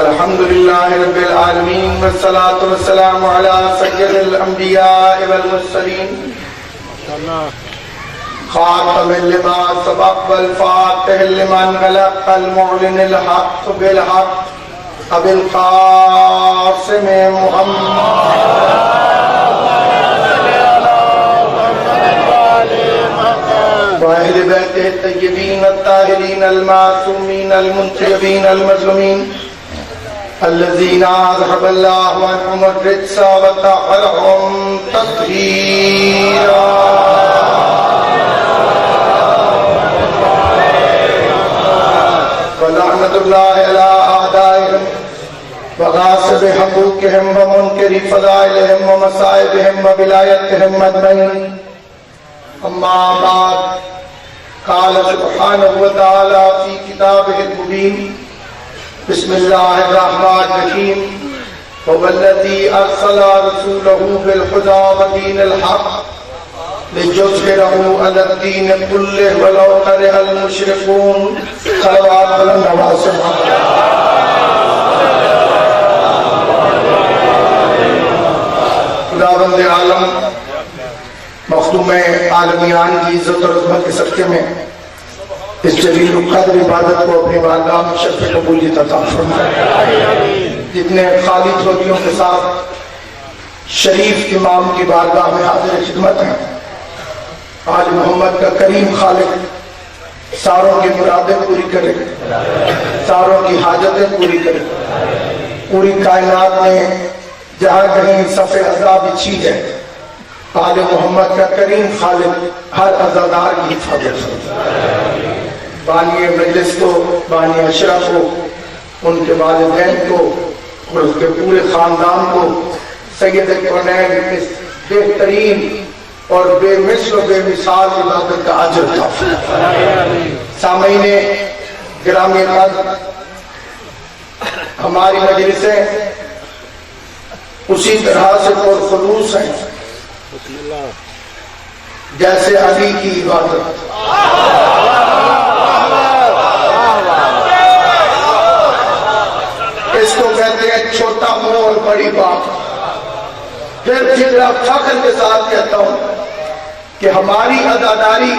الحمد لله رب العالمين والصلاة والسلام على سيد الأنبياء والمرسلين خاتم لما سبق والفاتح لمن غلق المعلن الحق بالحق أبي القاسم محمد وأهل بيته الطيبين الطاهرين المعصومين المنتجبين المظلومين الذين أذهب الله عنهم الرجس وطهرهم تطهيرا. ولعنة الله على أعدائهم وغاصب حقوقهم ومنكر فضائلهم ومصائبهم وبلايتهم أجمعين. أما بعد، قال سبحانه وتعالى في كتابه المبين: بسم الله الرحمن الرحيم. هو الذي أرسل رسوله بالهدى ودين الحق ليظهره على الدين كله ولو كره المشركون. صلوات على النبي. خداوند عالم مخدوم عالمیان کی عزت اور عظمت کے صدقے میں اس جلیل القدر عبادت کو اپنے بارگاہ میں شرف قبولیت عطا فرمائے. جتنے خالی جھولیوں کے ساتھ شریف امام کی بارگاہ میں حاضر خدمت ہیں، آج محمد کا کریم خالق ساروں کی مرادیں پوری کرے، ساروں کی حاجتیں پوری کرے. پوری کائنات میں جہاں کہیں صف عزا بچھی ہے، آل محمد کا کریم خالق ہر عزادار کی حفاظت کرے. بانی مجلس کو، بانی عشرہ کو، ان کے والدین کو اور اس کے پورے خاندان کو سید کونین اس بہترین اور بے مثل و بے مثال عبادت کا اجر عطا فرمائے. سامعین گرامی قدر، ہماری مجلسیں اسی طرح سے پرخلوص ہیں جیسے علی کی عبادت. اس کو کہتے ہیں چھوٹا منہ اور بڑی بات. پھر فخر کے ساتھ کہتا ہوں کہ ہماری عزاداری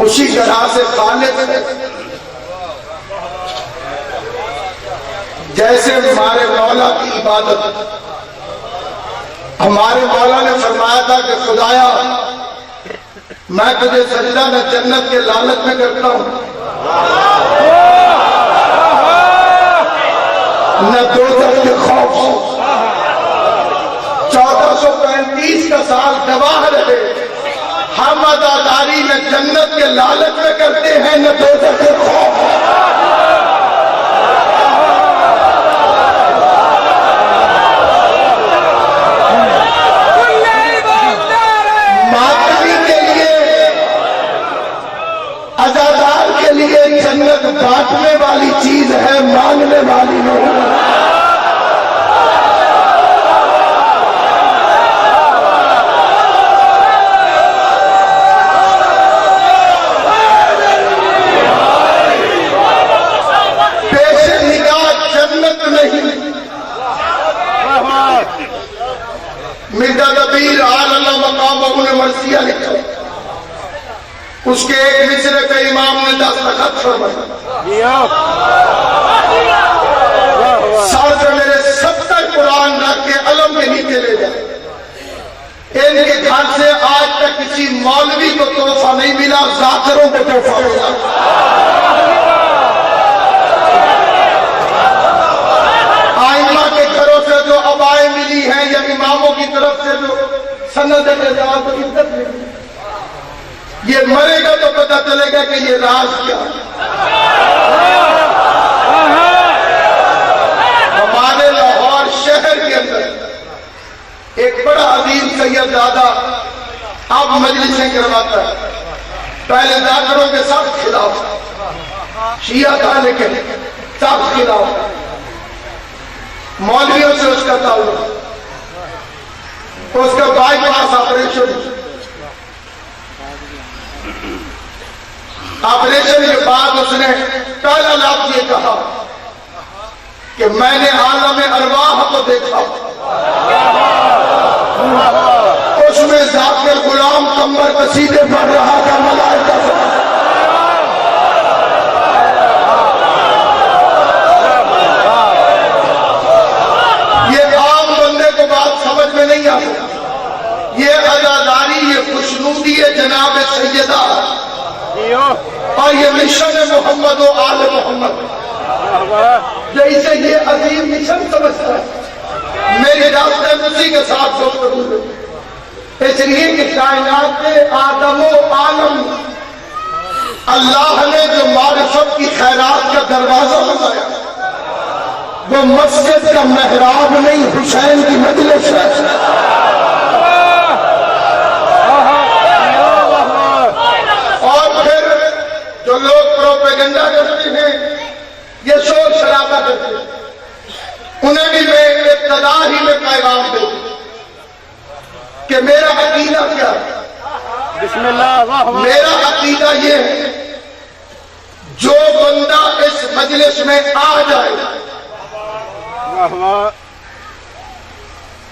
اسی طرح سے خالص ہے جیسے ہمارے مولا کی عبادت. ہمارے مولا نے فرمایا تھا کہ خدایا میں تجھے سجدہ نہ جنت کے لالچ میں کرتا ہوں، نہ دوزخ کے خوف. 1435 کا سال گواہ رہے، ہم عزاداری نہ جنت کے لالچ میں کرتے ہیں نہ دوزخ کے خوف. جنت بانٹنے والی چیز ہے، مانگنے والی نہیں. پیش نگاہ جنت نہیں. مرزا دبیر آل اللہ مقام نے مرثیہ لکھا، اس کے ایک مصرے پہ امام نے دستخط فرمایا. سر سے میرے 70 قرآن رکھ کے علم کے نیچے لے جائے. ان کے گھر سے آج تک کسی مولوی کو تحفہ نہیں ملا، ذاکروں کو تحفہ ملا. آئمہ کے گھروں سے جو عبائیں ملی ہیں یا اماموں کی طرف سے جو سند اعزاز و عزت ملی، یہ مرے گا تو پتہ چلے گا کہ یہ راز کیا. ہمارے لاہور شہر کے اندر ایک بڑا عظیم سید دادا اب مجلسیں کرواتا ہے. پہلے ذاکروں کے سخت خلاف، شیعہ تھا لیکن سخت خلاف. مولویوں سے اس کا تعلق، اس کا بائی پاس آپریشن. آپریشن کے بعد اس نے پہلا لفظ یہ کہا کہ میں نے عالم ارواح کو دیکھا، اس میں ذاکر غلام قمر قصیدے پڑھ رہا تھا ملائکہ سے۔ یہ عام بندے کو بات سمجھ میں نہیں آتی، یہ عزاداری، یہ خوشنودی ہے جناب سیدہ، اور یہ مشن محمد و آل محمد، جیسے یہ عظیم مشن سمجھتا ہے۔ میری راستے اسی کے ساتھ گفتگو ہے، اس لیے کہ کائنات کے آدم و عالم اللہ نے جو معرفت کی خیرات کا دروازہ بنایا، وہ مسجد کا محراب نہیں، حسین کی مجلس ہے۔ اور پھر جو لوگ پروپیگنڈا کرتے ہیں، یہ شور شرابہ کرتے ہیں، انہیں بھی میں ابتدا ہی میں پیغام دوں کہ میرا عقیدہ کیا ہے؟ بسم اللہ۔ میرا عقیدہ یہ ہے، جو بندہ اس مجلس میں آ جائے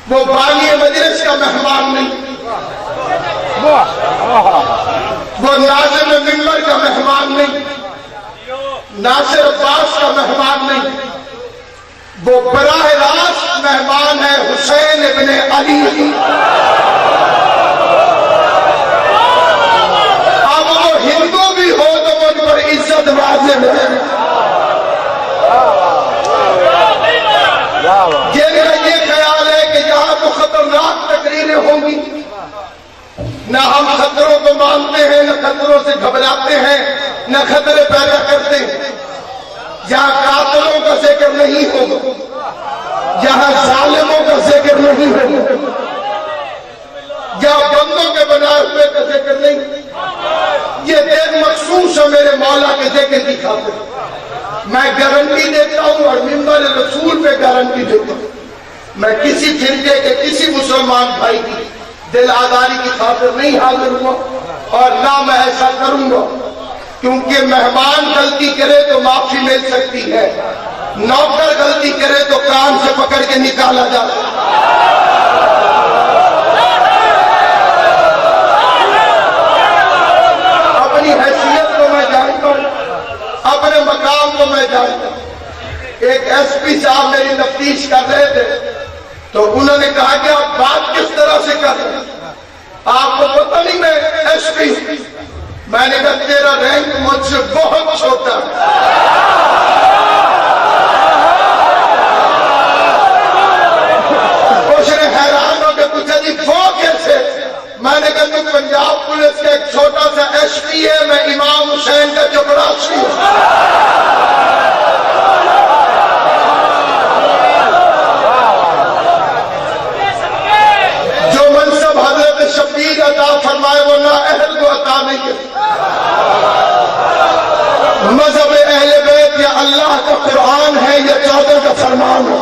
وہ بانی مجلس کا مہمان نہیں، وہ ناظم ممبر کا مہمان نہیں، ناصر عباس کا مہمان نہیں، وہ براہ راست مہمان ہے حسین ابن علی۔ اب وہ ہندو بھی ہو تو مجھ پر عزت واضح ہے، میرا یہ خیال ہے کہ یہاں تو خطرناک تقریریں ہوں گی، نہ ہم خطروں کو مانتے ہیں، نہ خطروں سے گھبراتے ہیں، نہ خطرے پیدا کرتے ہیں۔ یہاں قاتلوں کا ذکر نہیں ہوگا، یہاں ظالموں کا ذکر نہیں ہوگا، یہاں بندوں کے بنائے ہوئے کا ذکر نہیں۔ یہ دل مخصوص ہے میرے مولا کے ذکر کی خاطر، میں گارنٹی دیتا ہوں اور منبر رسول پہ گارنٹی دیتا ہوں، میں کسی فرقے کے کسی مسلمان بھائی کی دل آزاری کی خاطر نہیں حاضر ہوا، اور نہ میں ایسا کروں گا، کیونکہ مہمان غلطی کرے تو معافی مل سکتی ہے، نوکر غلطی کرے تو کان سے پکڑ کے نکالا جاتا ہے۔ اپنی حیثیت کو میں جانتا ہوں، اپنے مقام کو میں جانتا ہوں۔ ایک ایس پی صاحب میری تفتیش کر رہے تھے تو انہوں نے کہا کہ آپ بات کس طرح سے کر رہے ہیں، آپ کو پتہ نہیں میں ایس پی، میں نے کہا تیرا رینک مجھ سے بہت چھوٹا ہے۔ اس نے حیران ہو کے پوچھا جی وہ کیسے؟ میں نے کہا تو پنجاب پولیس کا ایک چھوٹا سا ایس پی ہے، میں امام حسین کا چپراسی ہوں۔ شبیر عطا فرمائے وہ نا اہل کو عطا نہیں ہے۔ مذہب اہل بیت یا اللہ کا قرآن ہے یا 14 کا فرمان ہے،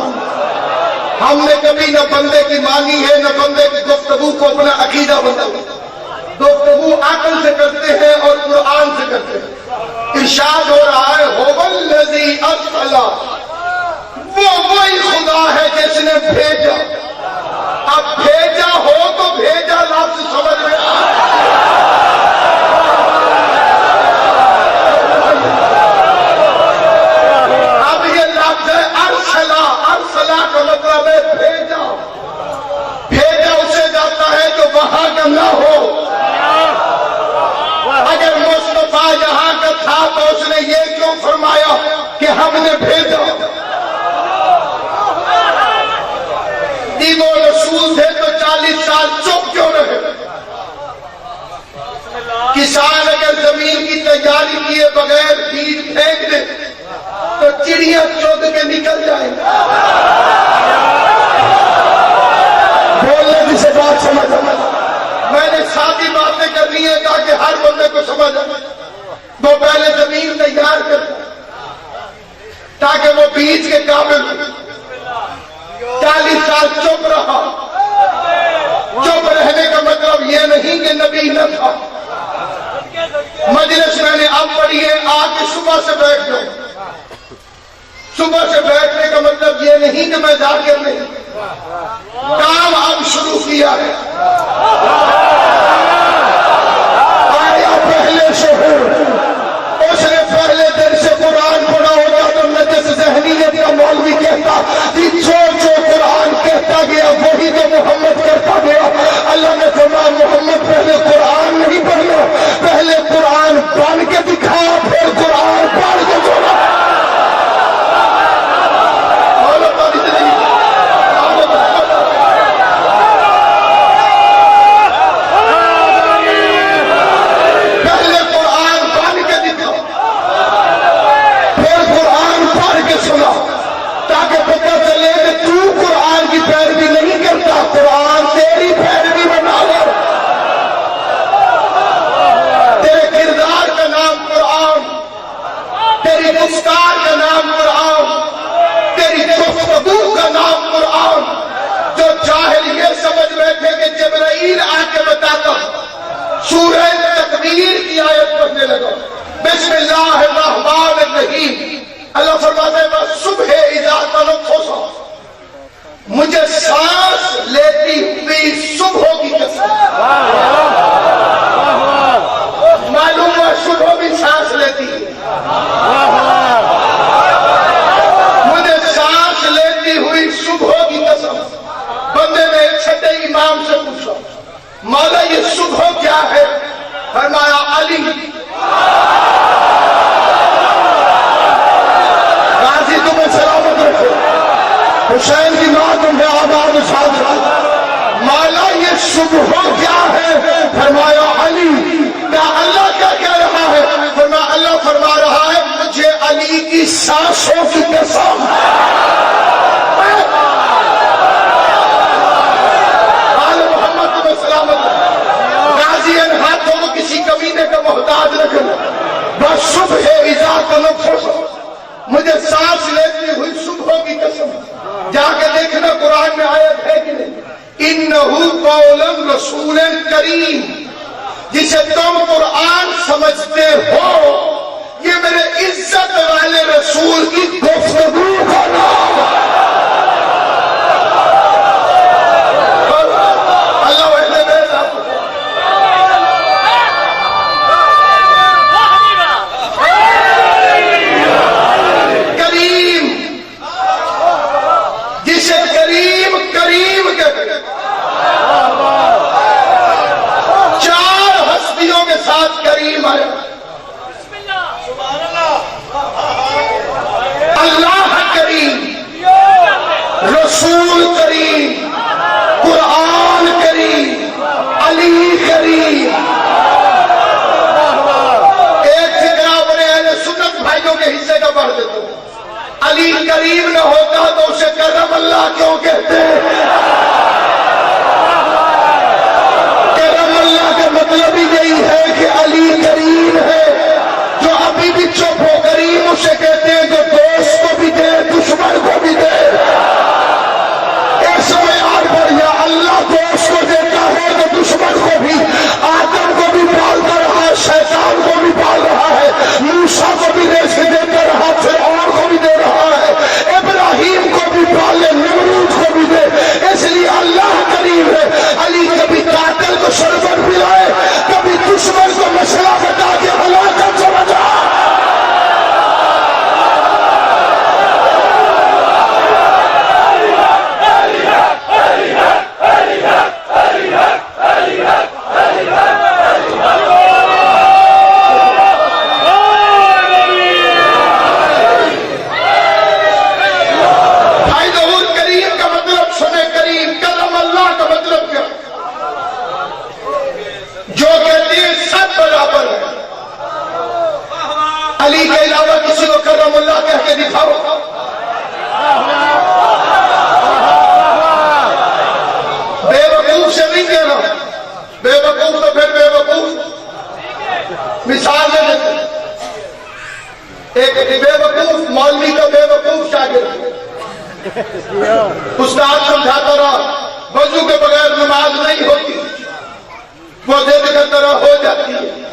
ہم نے کبھی نہ بندے کی مانی ہے نہ بندے کی گفتگو کو اپنا عقیدہ بنا، گفتگو عقل سے کرتے ہیں اور قرآن سے کرتے ہیں۔ ارشاد ہو رہا ہے هو الذی ارسل، وہ وہی خدا ہے جس نے بھیجا۔ اب بھیجا ہو تو بھیجا لفظ سمجھ میں اب یہ لفظ ہے ارسلا، ارسلا کا مطلب ہے بھیجا، بھیجا اسے جاتا ہے جو وہاں کا نہ ہو۔ اگر مصطفیٰ یہاں کا تھا تو اس نے یہ کیوں فرمایا کہ ہم نے بھیجا؟ وہ رسول تھے تو 40 سال چپ کیوں رہے؟ کسان اگر زمین کی تیاری کیے بغیر بیج پھینک دے تو چڑیاں چود کے نکل جائیں۔ بولنے کی سے بات سمجھ، میں نے سادی باتیں کرنی ہے تاکہ ہر بندے کو سمجھ آئے۔ وہ پہلے زمین تیار کرتا تاکہ وہ بیج کے قابل ہو۔ 40 سال چپ رہا، چپ رہنے کا مطلب یہ نہیں کہ نبی نہ تھا۔ مجلس میں نے اب پڑھی ہے، آ کے صبح سے بیٹھ گئے، صبح سے بیٹھنے کا مطلب یہ نہیں کہ میں ذاکر نہیں، کام اب شروع کیا ہے۔ آیا پہلے شہر، اس نے پہلے دن سے قرآن پڑھا ہوتا تو نجس ذہنیت کا مولوی کہتا کہ جو قرآن کہتا گیا وہی تو محمد کرتا گیا۔ اللہ نے فرمایا محمد پہلے قرآن نہیں پڑھنا، پہلے قرآن پڑھ کے دکھا، پھر قرآن پڑھ کے چھوڑا۔ پہلے قرآن پڑھ کے دکھا، پھر قرآن پڑھ کے سنا، تاکہ پتہ چلے کہ تو قرآن کی پیروی نہیں کرتا، قرآن تیری پیروی بنا لے۔ تیرے کردار کا نام قرآن، تیری گفتار کا نام قرآن، تیری گفتگو کا نام قرآن۔ جو جاہل یہ سمجھ بیٹھے کہ جبرائیل آ کے بتاتا، سورہ تکویر کی آیت پڑھنے لگا، بسم اللہ الرحمن الرحیم، اللہ فرماتا ہے بس صبح اذا تنفس، مجھے سانس لیتی ہوئی صبح کی قسم۔ معلوم ہے صبح بھی سانس لیتی ہے، مجھے سانس لیتی ہوئی صبح کی قسم۔ بندے نے ایک چھٹے امام سے پوچھا مولا یہ صبح کیا ہے؟ فرمایا علی۔ غازی تمہیں سلامت رکھے، حسین کی ماں تمہیں آباد ساتھ رکھے۔ مولا یہ صبح کیا ہے؟ فرمایا علی۔ کیا اللہ کیا کہہ رہا ہے؟ فرمایا اللہ فرما رہا ہے مجھے علی کی سانسوں کی قسم۔ غازی ان ہاتھوں کو کسی کمینے کا محتاج نہ کرو، بس صبح اذا تنفس، مجھے سانس لیتی ہوئی صبح کی قسم۔ جا کے دیکھنا قرآن میں آیت ہے کہ نہیں، انہ قول رسول کریم، جسے تم قرآن سمجھتے ہو یہ میرے عزت والے رسول کی گفتگو کا نام ہے۔ کریم ہے اللہ کریم، رسول کریم، قرآن کریم، علی کریم۔ ایک فکرہ اپنے اہل سنت بھائیوں کے حصے کا پڑھ دیتے ہیں، علی کریم نہ ہوتا تو اسے کرم اللہ کیوں کہتے ہیں؟ کرم اللہ کا مطلب ہی یہی ہے کہ علی کریم ہے، جو ابھی بھی چپ ہو کریم اسے کہتے ہیں جو دوست کو بھی دے دشمن کو بھی دے۔ اس معیار پر یا اللہ دوست کو دیتا ہے تو دشمن کو بھی، آدم کو بھی پالتا رہا، شیطان کو بھی پال رہا ہے، موسیٰ کو بھی رزق دیتا رہا، فرعون کو بھی دے رہا ہے، ابراہیم کو بھی پالے، نمرود کو بھی دے۔ اس لیے اللہ کریم ہے۔ علی کبھی قاتل کو شربت پلائے، کبھی دشمن کو مسئلہ بتا کے ہلاکت سمجھا۔ علی کے علاوہ کسی کو کرم اللہ کہہ کے دکھاؤ۔ بے وقوف سے نہیں کہنا، بے وقوف تو پھر بے وقوف۔ مثال دے دیتے، ایک بے وقوف مولوی کا بے وقوف شاگرد، استاد سمجھاتا رہا وضو کے بغیر نماز نہیں ہوتی، وہ دیکھ کر طرح ہو جاتی ہے۔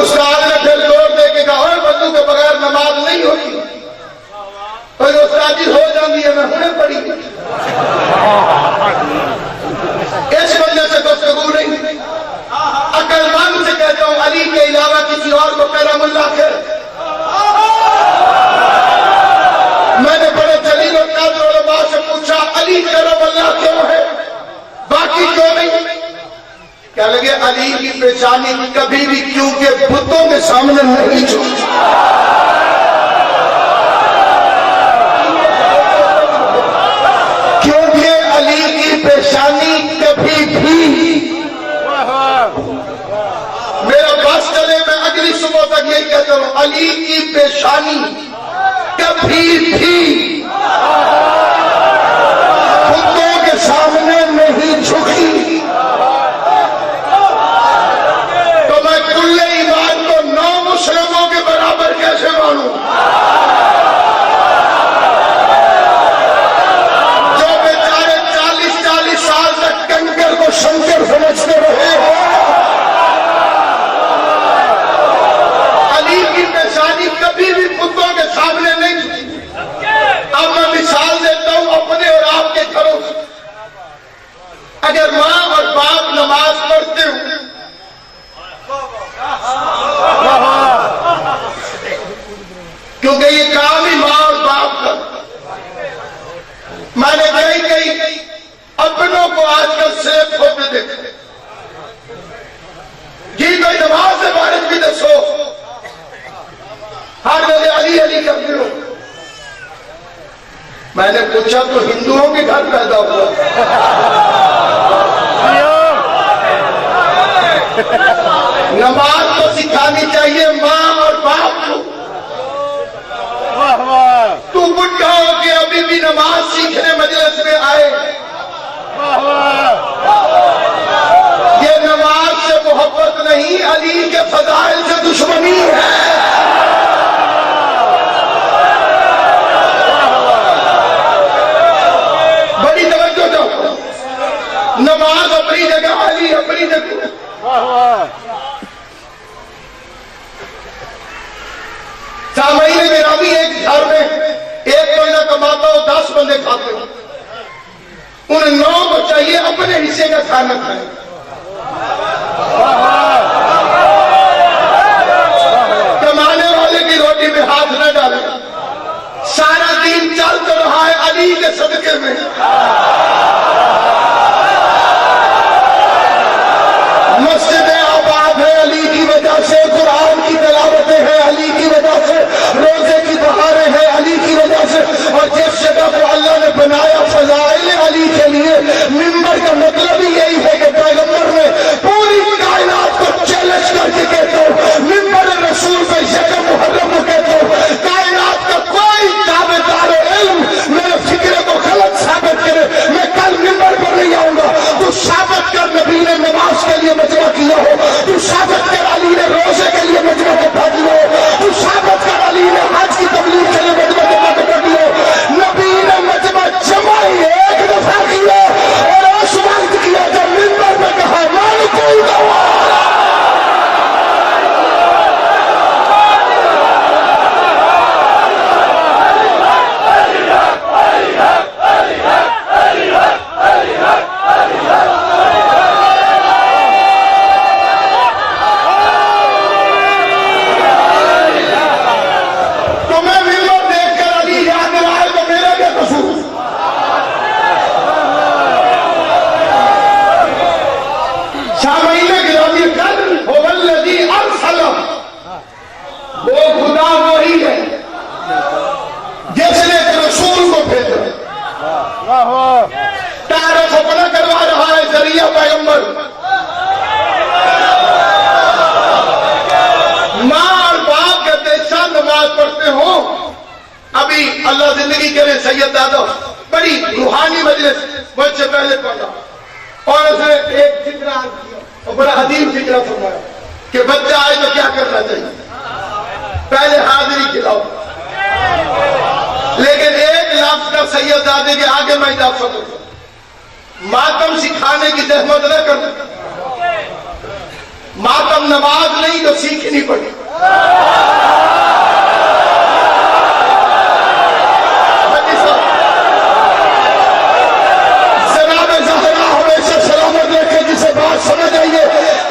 استاد نے پھر زور دے کے کہا وضو کے بغیر نماز نہیں ہوتی، پیشانی کبھی بھی کیونکہ بتوں کے سامنے نہیں جھکتی، کیونکہ علی کی پیشانی کبھی بھی، میرا بس چلے میں اگلی صبح تک یہی کہتا ہوں، علی کی پیشانی کبھی بھی بتوں کے سامنے نہیں جھکی۔ تو میں کل ایمان کو 9 مسلموں کے برابر کیسے مانوں جو بیچارے 40 سال تک کنکر کو شنکر سمجھتے رہے ہیں؟ علی کی پیشانی کبھی بھی بتوں کے سامنے نہیں جھکی۔ اب میں مثال دیتا ہوں اپنے اور آپ کے گھروں سے۔ اگر ماں اور باپ نماز پڑھتے ہوں، کیونکہ یہ کام ہی ماں اور باپ کا، میں نے کئی اپنوں کو آج کل سیب ہوتے دیکھتے، جی کوئی نماز سے بارش بھی دسو، ہر ویلے علی علی کرتے ہو۔ میں نے پوچھا تو ہندوؤں کے گھر پیدا ہوا، نماز تو سکھانی چاہیے ماں اور باپ کو۔ تو بڈھا ہو کے ابھی بھی نماز سیکھنے مجلس میں آئے، یہ نماز سے محبت نہیں، علی کے فضائل سے دشمنی ہے۔ بڑی توجہ دو، نماز اپنی جگہ، علی اپنی جگہ۔ سامعین گرامی، ایک گھر میں ایک بندہ کماتا ہو، 10 بندے کھاتے ہو، ان 9 کو چاہیے اپنے حصے کا کھانا کھائیں۔ کمانے والے کی روٹی میں ہاتھ نہ ڈالیں، سارا دین چل تو رہا ہے علی کے صدقے میں۔ مسجدیں آباد ہے علی کی وجہ سے، قرآن کی تلاوتیں ہیں علی کی وجہ سے، روزے کی بہاریں ہیں علی کی وجہ سے، اور جس جگہ کو اللہ نے بنایا فضائل علی کے لیے، منبر کا مطلب ہی یہی ہے کہ پیغمبر نے پوری کائنات کو چیلنج کر کے کہتا ہوں، منبر رسول پہ یکم محرم کو کہتا ہوں، کائنات کا کوئی تابعدار علم میرے فکرے کو غلط ثابت کرے، میں کل منبر پر نہیں آؤں گا۔ تو ثابت کر نبی نے نماز کے لیے مجمع کیا ہو، تو ثابت کر علی نے روزے کے لیے مجمع کو بھیجا ہو، تو ثابت کر علی نے حج کی تبلیغ کے لیے مجمع کو بھیجا ہو۔ نبی نے مجمع جمع ہی ایک دفعہ کیا اور اس وقت کیا جب منبر میں کہا مالک الدوار۔ تعارف اپنا کروا رہا ہے ذریعہ پیغمبر۔ ماں اور باپ کہتے ہیں نماز پڑھتے ہو، ابھی اللہ زندگی کرے سید دادا بڑی روحانی مجلس مجھ سے پہلے پڑھا، اور اس نے ایک فکرہ کیا اور بڑا عظیم فکرہ فرمایا کہ بچہ آئے تو کیا کرنا چاہیے، پہلے حاضری کھلاؤ، لیکن ایک لفظ کا سید دادے کے آگے میں اضافہ کروں، ماتم سکھانے کی زحمت نہ کرنا، ماتم نماز نہیں تو سیکھنی پڑی۔ جناب زہرا ہمیشہ سلامت رکھے، جسے بات سمجھ آئیے،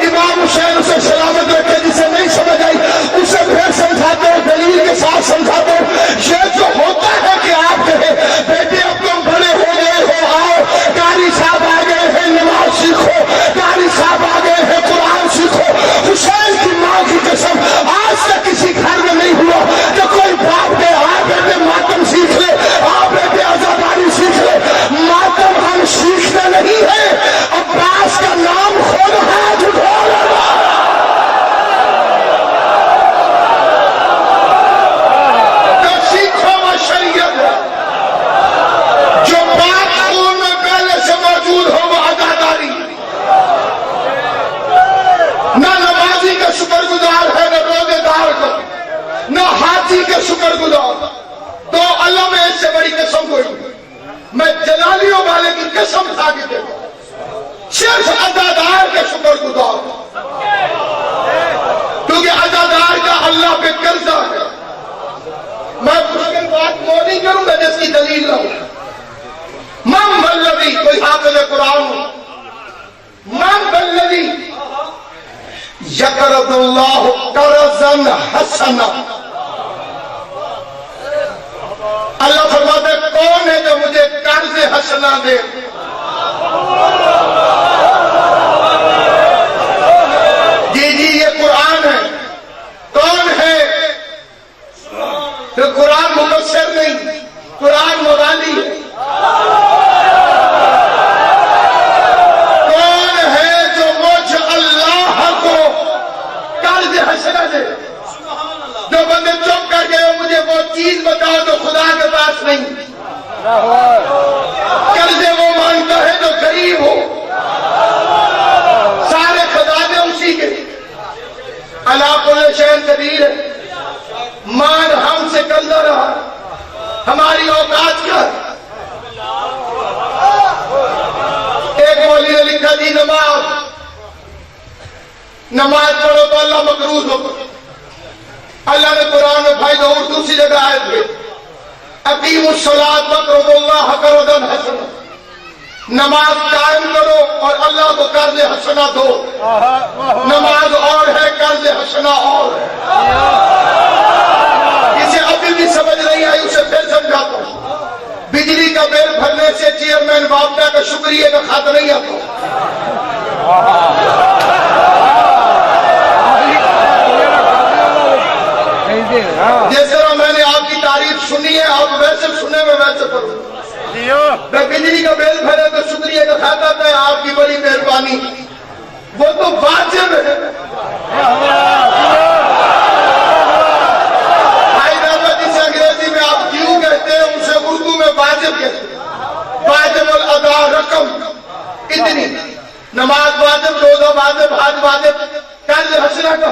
امام حسین اسے سلامت رکھے، جسے نہیں سمجھ آئی اسے پھر سمجھاتے ہو، دلیل کے ساتھ سمجھاتے ہو۔ یہ جو ہوتا ہے کہ آپ کہیں بیٹے اب تم بڑے ہو گئے ہو، آؤ قاری صاحب آ گئے ہیں نماز سیکھو، قاری صاحب آ گئے ہیں قرآن سیکھو، قسم کھا کے دیکھو، صرف عزادار کے شکر گزار، کیونکہ عزادار کا اللہ پہ قرضہ ہے۔ میں مشکل بات وہ نہیں کروں گا جس کی دلیل نہ ہو۔ من الذی، کوئی حافظ قرآن ہو، من الذی یقرض اللہ قرضا حسنا، اللہ فرماتا ہے کون ہے جو مجھے قرض حسنا دے؟ جی یہ قرآن ہے۔ کون ہے؟ تو قرآن مبشر نہیں، قرآن موالی ہے۔ کون ہے جو مجھ اللہ کو قرض حسنا دے؟ جو بندے چپ کر گئے مجھے وہ چیز بتاؤ جو خدا کے پاس نہیں۔ قرض وہ مانگتا ہے جو غریب ہو، سارے خزانے اسی کے۔ اللہ کل شیء قدیر ہے، مان ہم سے کندہ رہا، ہماری اوقات کیا ہے؟ ایک مولوی نے لکھا تھی نماز پڑھو تو اللہ مقروض ہو۔ اللہ نے قرآن میں بھائی دو اور دوسری جگہ آیت میں اقیموا الصلاۃ واقرضوا اللہ قرضا حسنا، نماز قائم کرو اور اللہ کو قرض حسنا دو۔ نماز اور ہے، قرض حسنا اور ہے۔ اسے ابھی بھی سمجھ نہیں آئی، اسے پھر سمجھاتا ہوں۔ بجلی کا بل بھرنے سے چیئرمین باپتا کا شکریہ کا خط نہیں آتا۔ جس طرح میں نے آپ کی تعریف سنی ہے، آپ ویسے سنے میں ویسے کروں۔ میں بجلی کا بل بھرے تو شکریہ کا خط آتا ہے، آپ کی بڑی مہربانی، وہ تو واجب ہے۔ جسے انگریزی میں آپ کیوں کہتے ہیں، اسے اردو میں واجب کہتے ہیں۔ واجب الادا رقم اتنی، نماز واجب، روزہ واجب، حج واجب، قرض حسنا کا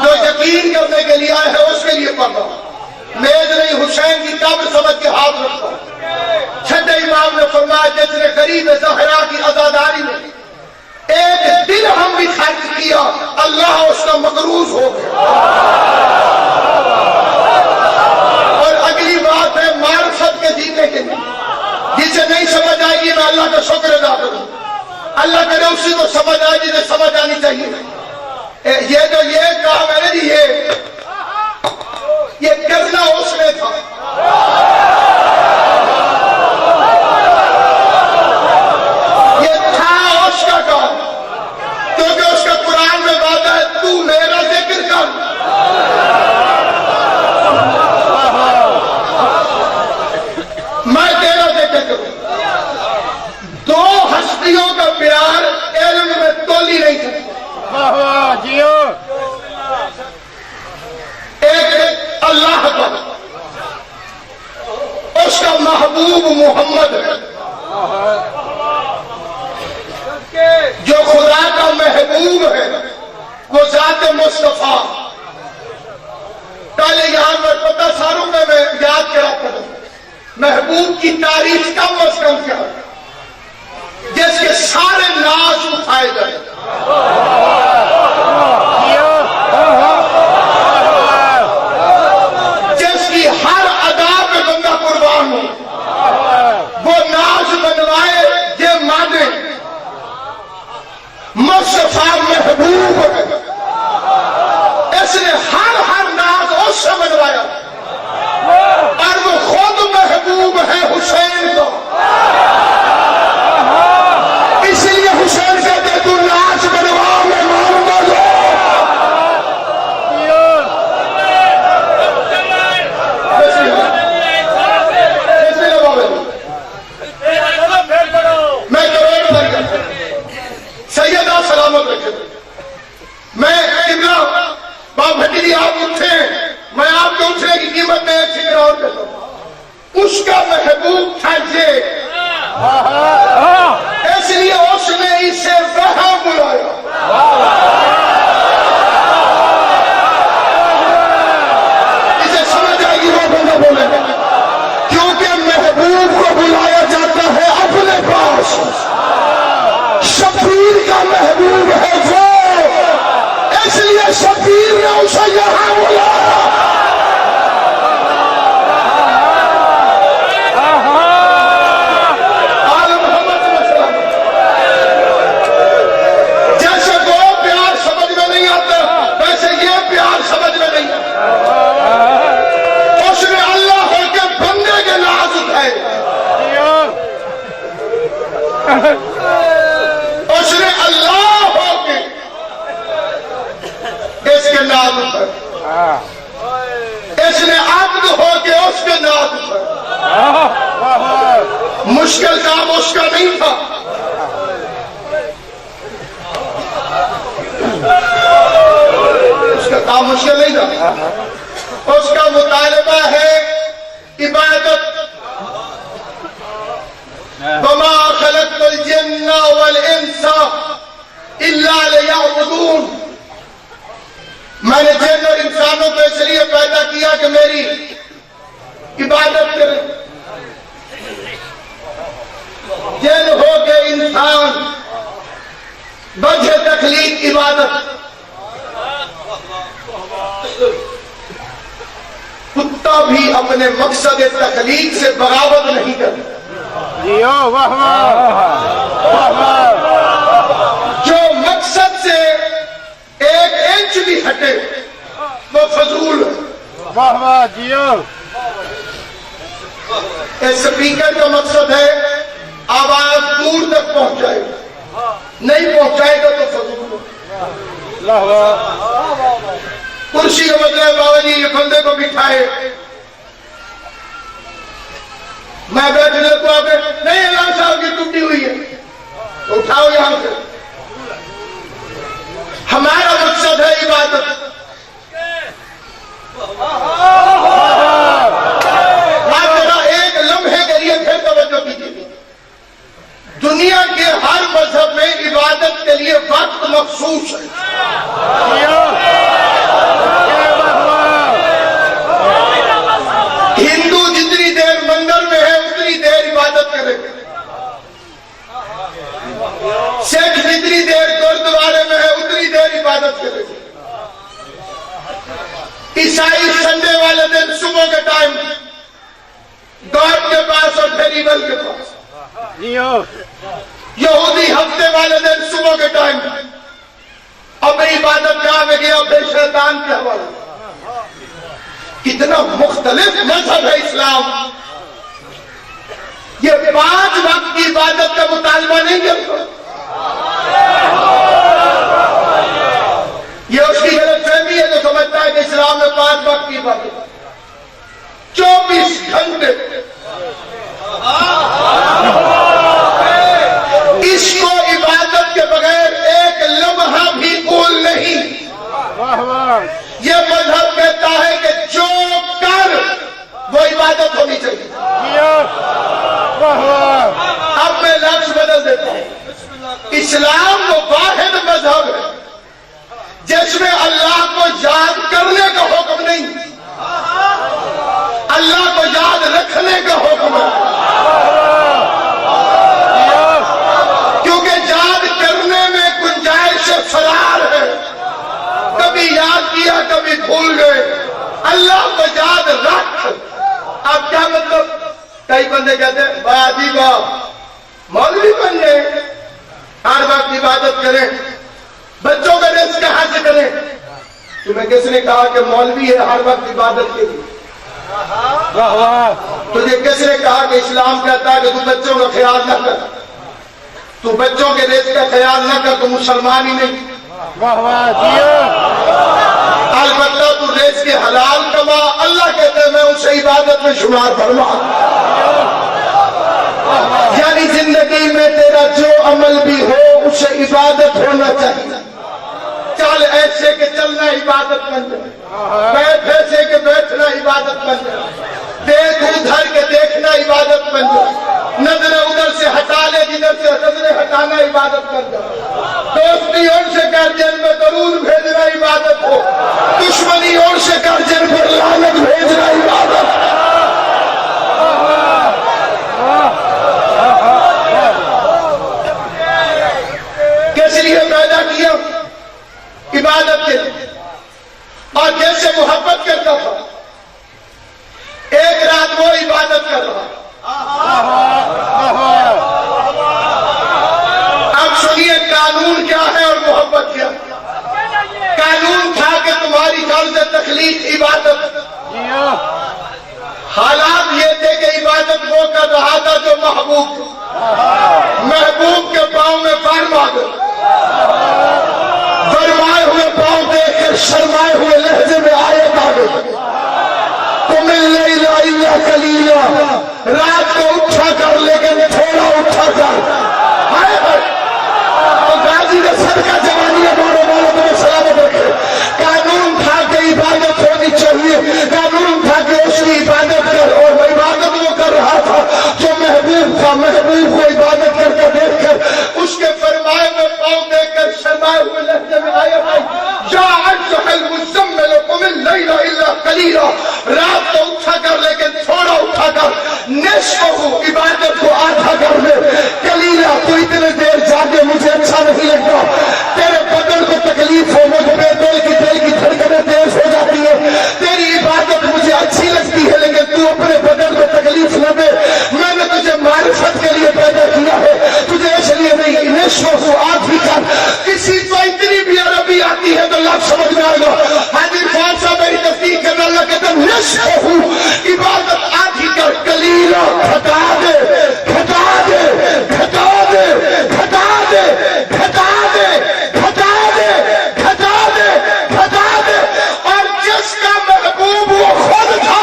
جو یقین کرنے کے لیے آئے ہیں اس کے لیے پڑھ رہا ہوں۔ میز نہیں، حسین کی قبر سمجھ کے ہاتھ رکھتا ہوں۔ چھٹے امام نے فرمایا جس نے غریب زہرا کی عزاداری میں ایک درہم بھی خرچ کیا، اللہ اس کا مقروض ہو گیا۔ اور اگلی بات ہے معرفت کے جینے کے لیے، جسے نہیں سمجھ آئے گی میں اللہ کا شکر ادا کروں، اللہ کرے اسی کو سمجھ آئے جسے سمجھ آنی چاہیے۔ یہ جو یہ کہا میں نے جی یہ کرنا اس نے تھا۔ یہ تھا اس کا کام، کیونکہ اس کا قرآن میں وعدہ ہے تو میرا ذکر کر۔ میں تیرا ذکر کروں۔ دو ہستیوں کا پیار علم میں تولی نہیں تھا۔ ایک اللہ کا، اس کا محبوب محمد ہے، جو خدا کا محبوب ہے وہ ذات مصطفیٰ۔ پہلے یہاں پر پتہ ساروں میں یاد کرا کروں، محبوب کی تعریف کم از کم کیا ہے؟ جس کے سارے ناز اٹھائے جائیں، جس کی ہر ادا پہ بندہ قربان ہو، وہ ناز بنوائے یہ مانے مصطفیٰ محبوب ہے۔ اس نے ہر ناز اس سے بنوایا، اور وہ خود محبوب ہے حسین کا۔ اس لیے حسین کہتے تو ناز بنوا میں مانگا دو۔ میں سیدہ سلامت رکھے، میں قبلہ باپ بھٹی آپ اٹھے، میں آپ کے اٹھنے کی قیمت میں ایک فکر اور کہتا ہوں، اس کا محبوب تھا یہ، اس لیے اس نے اسے وہاں بلایا۔ اسے سمجھ آئے گی وہ بندہ بولے، کیونکہ محبوب کو بلایا جاتا ہے اب اس نے عبد ہو کے اس کے نام مشکل کام اس کا نہیں تھا. اس کا کام مشکل نہیں تھا. اس کا مطالبہ ہے عبادت. وما خلقت الجن والانس الا ليعبدون. میں نے جن اور انسانوں کو اس لیے پیدا کیا کہ میری عبادت کریں. جن ہو کے انسان وجہ تخلیق عبادت. کتا بھی اپنے مقصد تخلیق سے بغاوت نہیں کرتا. جو مقصد سے 1 انچ بھی ہٹے وہ فضول ہے. اس سپیکر کا مقصد ہے آواز دور تک پہنچائے گا, نہیں پہنچائے گا تو فضول ہے. کرسی کا مطلب ہے بابا جی یہ بندے کو بٹھائے, میں بیٹھنے کو آگے نہیں اللہ صاحب کی ٹوٹی ہوئی ہے تو اٹھاؤ یہاں سے. ہمارا مقصد ہے عبادت. آپ ذرا ایک لمحے کے لیے پھر توجہ کیجیے. دنیا کے ہر مذہب میں عبادت کے لیے وقت مخصوص ہے. ہندو جتنی دیر مندر میں ہے اتنی دیر عبادت کرے گا. سکھ جتنی دیر گردوارے میں ہے اتنی دیر عبادت کرے گا. عیسائی سنڈے والے دن صبح کے ٹائم گاڈ کے پاس اور پھر ایول کے پاس. یہودی ہفتے والے دن صبح کے ٹائم اپنی عبادت گاہ میں گیا پھر شیطان کے حوالے. کتنا مختلف مذہب ہے اسلام. یہ 5 وقت کی عبادت کا مطالبہ نہیں کرتا. یہ اس کی غلط فہمی ہے جو سمجھتا ہے کہ اسلام میں 5 وقت کی عبادت 24 گھنٹے. اس کو عبادت کے بغیر ایک لمحہ بھی قول نہیں. یہ مذہب کہتا ہے کہ جو کر وہ عبادت ہونی چاہیے. اب میں لفظ بدل دیتا ہوں. اسلام وہ واحد مذہب ہے جس میں اللہ کو یاد کرنے کا حکم نہیں, اللہ کو یاد رکھنے کا حکم ہے. کیونکہ یاد کرنے میں گنجائش فرار ہے. کبھی یاد کیا کبھی بھول گئے. اللہ کو یاد رکھ. اب کیا مطلب؟ کئی بندے کہتے ہیں بادی باپ مولوی بن گئے, ہر وقت عبادت کریں, بچوں کا رزق کہاں سے کریں. تمہیں کس نے کہا کہ مولوی ہے ہر وقت عبادت کے لیے؟ تجھے کس نے کہا کہ اسلام کہتا ہے کہ تو بچوں کا خیال نہ کر, تو بچوں کے رزق کا خیال نہ کر تو مسلمان ہی نہیں. البتہ تو رزق کے حلال کما, اللہ کہتے ہیں میں اسے عبادت میں شمار فرما. یعنی زندگی میں تیرا جو عمل بھی ہو اسے عبادت ہونا چاہیے. چل ایسے کہ چلنا عبادت بن جائے, بیٹھ ایسے کہ بیٹھنا عبادت بن جائے, دیکھ ادھر کے دیکھنا عبادت بن جائے, نظر ادھر سے ہٹا لے جدھر سے نظریں ہٹانا عبادت بن جائے, دوستی اور سے کر جن میں درود بھیجنا عبادت ہو, دشمنی اور سے کر جن پر لعنت بھیجنا عبادت. کس لیے پیدا کیا؟ عبادت کے لیے. اور جیسے محبت کرتا تھا ایک رات وہ عبادت کر رہا. اب سنیے قانون کیا ہے اور محبت کیا. قانون تھا کہ تمہاری فرض تخلیق عبادت. حالات یہ تھے کہ عبادت وہ کر رہا تھا جو محبوب محبوب کے پاؤں میں فرم آ گئے. فرمائے ہوئے پاؤں دیکھ کر شرمائے ہوئے لہجے میں آئے کر تو غازی نے صدقہ جوانی مارو مارو تمہیں سلامت رکھے. قانون تھا کہ عبادت ہونی چاہیے, قانون تھا کہ اس کی عبادت کر, اور وہ عبادت وہ کر رہا تھا جو محبوب تھا. محبوب کو عبادت کر کے دیکھ کر اس کے فرمائے میں پاؤں دے کر شرمائے ہوئے لہجے میں آیا بھائی یا ایھا المزمل قم اللیل الا قلیلا, رات تو اٹھا کر لیکن تھوڑا اٹھا کر, نصفہ عبادت کو آدھا کر لے. قلیلا تو اتنے دیر جاگے مجھے اچھا نہیں لگتا, تیرے بدن کو تکلیف ہو, مجھ پہ دل کی دھڑکنیں تیز ہو جاتی ہے. تیری عبادت مجھے اچھی لگتی ہے لیکن تو اپنے بدن کو تکلیف نہ دے. میں نے تجھے معرفت کے لیے پیدا کیا ہے, تجھے اس لیے نہیں. نصفہ آدھی کر. کسی کو اتنی بھی عربی آتی ہے تو لفظ سمجھ میں آئے گا. حاجی خان صاحب میری تصدیق کرنا, اللہ کہتا ہے نصفہ عبادت آدھی کر. قلیلا گھٹا دے گھٹا دے گھٹا دے گھٹا دے گھٹا دے گھٹا دے گھٹا دے گھٹا دے. اور جس کا محبوب وہ خود تھا,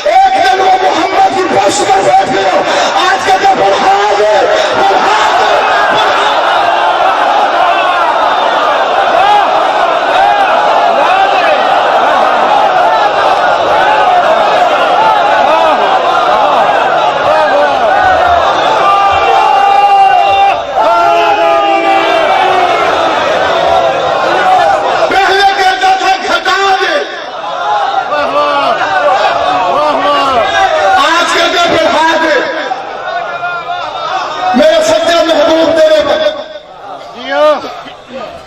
ایک دن وہ محمد کی پشت پر بیٹھ گیا. آج کہتا ہے بڑھا دے بڑھا دے.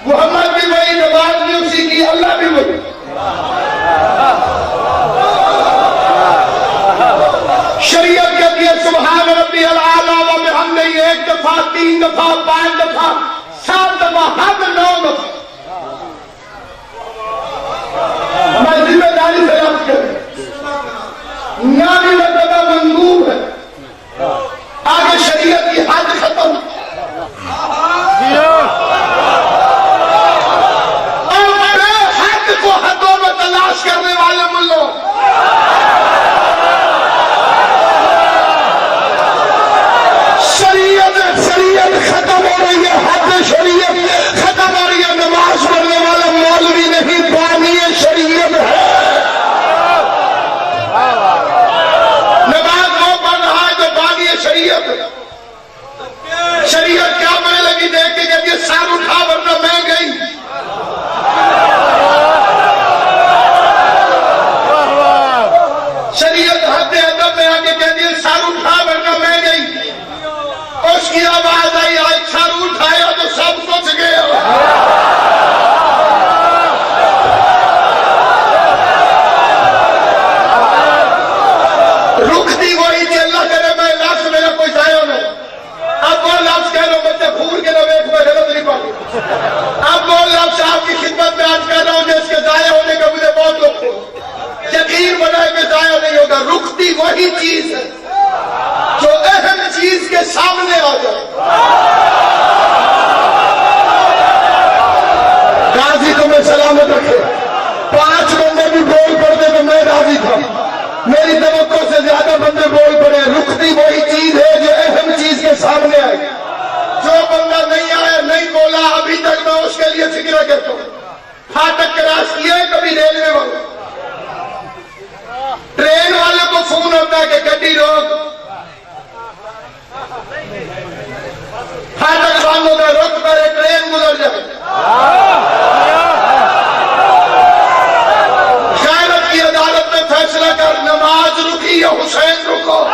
محمد بھی وہی, نماز بھی اسی کی, اللہ بھی وہی. شریعت کہتی ہے سبحان ربی الاعلیٰ و بحمدہ, ایک دفعہ, 3 دفعہ, 5 دفعہ, 7 دفعہ, حد 9 دفعہ. میں ذمہ داری سے یاد کروں, 9 مرتبہ مندوب ہے, آگے شریعت کی حد ختم. کرنے والے ملوں شریعت ختم ہو رہی ہے, حد شریعت ختم ہو رہی ہے. نماز پڑھنے والا مولوی نہیں, بانی شریعت ہے. نماز وہ پڑھ رہا ہے جو بانی شریعت. شریعت کیا پڑھنے لگی, دیکھ کے کہتی ہے سر اٹھا ورنہ میں گئی. شریعت حد ادب میں آگے کہتی ہے سر اٹھا ورنہ میں گئی. اس کی آواز آئی, آج سر اٹھایا تو سب کچھ گیا. رکتی وہی کہ اللہ کرے میں لفظ میرا کوئی ضائع نہیں. اب وہ لفظ کہہ لو بچے پھول کے نہ ایک میں غلط نہیں پاتی. اب وہ لفظ آپ کی خدمت میں آج کہہ رہا ہوں جس کے ضائع ہونے کا مجھے بہت دکھ ہو. یقین بنائے کہ ضائع نہیں ہوگا. رکتی وہی چیز ہے جو اہم چیز کے سامنے آ جائے. غازی تمہیں سلامت رکھے. 5 بندے بھی بول پڑتے تو میں راضی تھا, میری توقع سے زیادہ بندے بول پڑے. رکتی وہی چیز ہے جو اہم چیز کے سامنے آئے. جو بندہ نہیں آیا, نہیں بولا, ابھی تک میں اس کے لیے فکر کرتا ہوں. پھاٹک کراس کیا ہے کبھی ریلوے والے, ٹرین والے کو فون ہوتا ہے کہ گڈی روک, پھاٹک بند ہوتا ہے, رک پہلے ٹرین گزر جائے. غیرت کی عدالت میں فیصلہ کر, نماز رکی یا حسین رکو.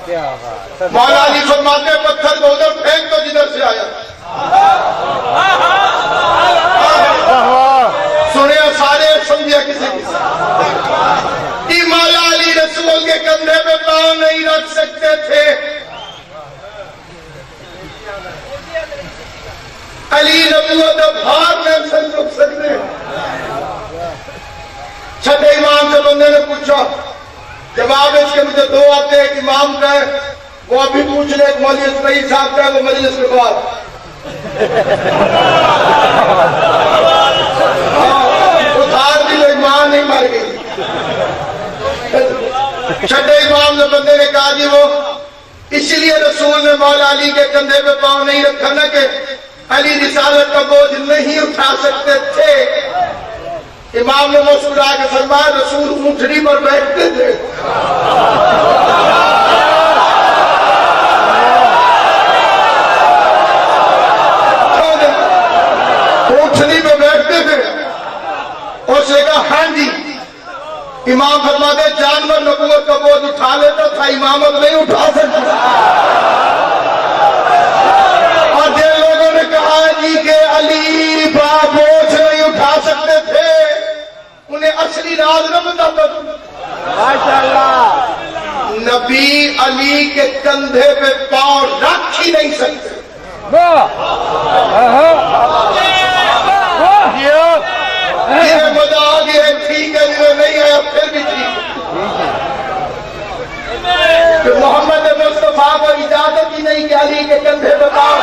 مولا علی فرماتے پتھر کو ادھر پھینک تو جدھر سے آیا. سنے سارے سمجھے کسی مولا علی رسول کے کندھے پہ پاؤں نہیں رکھ سکتے تھے. علی نبوت بھار میں سے رک سکتے. چھٹے امام سے بندے نے پوچھا, جواب اس کے مجھے دو آتے ہیں. ایک امام کا ہے وہ ابھی پوچھ لے, ایک مولوی اسماعیل صاحب کا ہے وہ مجلس کے بعد. اتار دی لوگ ماں نہیں مر گئی. چھٹے امام نے بندے نے کہا جی وہ اس لیے رسول نے مولا علی کے کندھے پہ پاؤں نہیں رکھا نا کہ علی رسالت کا بوجھ نہیں اٹھا سکتے تھے. امام نے مسکرا کے فرمایا رسول اونٹنی پر بیٹھتے تھے. اونٹنی پہ بیٹھتے تھے. اس نے کہا ہاں جی. امام فرماتے جانور نبوت کا بوجھ اٹھا لیتا تھا, امامت نہیں اٹھا سکتا. اور جن لوگوں نے کہا جی کہ علی بوجھ نہیں اٹھا سکتے تھے انہیں اصلی راز نہ بتاتا. نبی علی کے کندھے پہ پاؤں رکھ ہی نہیں سکتے. یہ مزہ آ گیا ٹھیک ہے, جنہیں نہیں آیا پھر بھی ٹھیک ہے. محمد مصطفیٰ کو اجازت ہی نہیں کہ علی کے کندھے پہ پاؤں.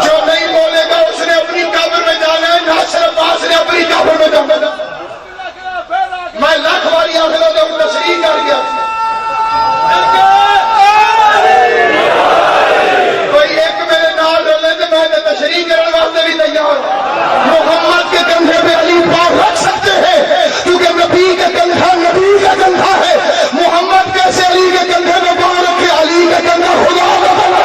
جو نہیں بولے گا اس نے اپنی قبر میں جانا ہے. ناصر عباس نے اپنی قبر میں جانا ہے. میں لاکھ باری آخروں نے تشریح کر گیا. کوئی ایک میرے نال رلے تو میں تشریح کرنے واسطے بھی تیار. محمد کے کندھے پہ علی پاؤں رکھ سکتے ہیں کیونکہ نبی کا کندھا نبی کا کندھا ہے. محمد کیسے علی کے کندھے پہ پاؤں رکھے؟ علی کا کندھا خدا کا بنا.